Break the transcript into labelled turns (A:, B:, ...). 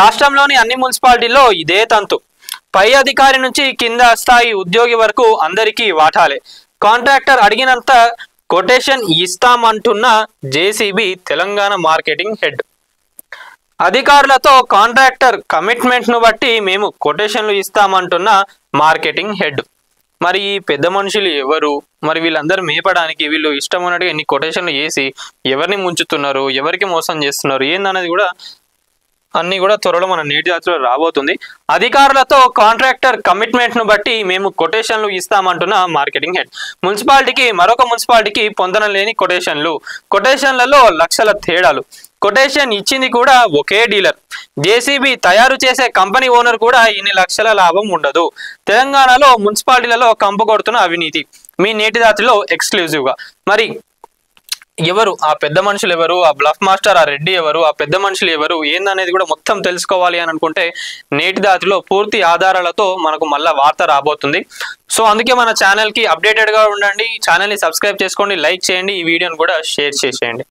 A: రాష్ట్రంలోని అన్ని మున్సిపాలిటీల్లో ఇదే తంతు. పై అధికారి నుంచి కింద స్థాయి ఉద్యోగి వరకు అందరికీ వాటాలే. కాంట్రాక్టర్ అడిగినంత కొటేషన్ ఇస్తామంటున్న జేసీబీ తెలంగాణ మార్కెటింగ్ హెడ్. అధికారులతో కాంట్రాక్టర్ కమిట్మెంట్ను బట్టి మేము కొటేషన్లు ఇస్తామంటున్న మార్కెటింగ్ హెడ్. మరి ఈ పెద్ద మనుషులు ఎవరు? మరి వీళ్ళందరూ మేపడానికి వీళ్ళు ఇష్టం ఉన్నట్టుగా ఎన్ని కొటేషన్లు వేసి ఎవరిని ముంచుతున్నారు, ఎవరికి మోసం చేస్తున్నారు ఏందనేది కూడా అన్నీ కూడా త్వరలో మన నేటి జాతిలో రాబోతుంది. అధికారులతో కాంట్రాక్టర్ కమిట్మెంట్ను బట్టి మేము కొటేషన్లు ఇస్తామంటున్న మార్కెటింగ్ హెడ్. మున్సిపాలిటీకి మరొక మున్సిపాలిటీకి పొందనలేని కొటేషన్లలో లక్షల తేడాలు. కొటేషన్ ఇచ్చింది కూడా ఒకే డీలర్. జేసీబీ తయారు చేసే కంపెనీ ఓనర్ కూడా ఇన్ని లక్షల లాభం ఉండదు. తెలంగాణలో మున్సిపాలిటీలలో కంపు కొడుతున్న అవినీతి మీ నేటి జాతిలో ఎక్స్క్లూజివ్గా. మరి ఎవరు ఆ పెద్ద మనుషులు, ఎవరు ఆ బ్లఫ్ మాస్టర్, ఆ రెడ్డి ఎవరు, ఆ పెద్ద మనుషులు ఎవరు ఏందనేది కూడా మొత్తం తెలుసుకోవాలి అని అనుకుంటే నేటి దాతిలో పూర్తి ఆధారాలతో మనకు మళ్ళీ వార్త రాబోతుంది. సో అందుకే మన ఛానల్కి అప్డేటెడ్గా ఉండండి. ఛానల్ని సబ్స్క్రైబ్ చేసుకోండి, లైక్ చేయండి, ఈ వీడియోని కూడా షేర్ చేసేయండి.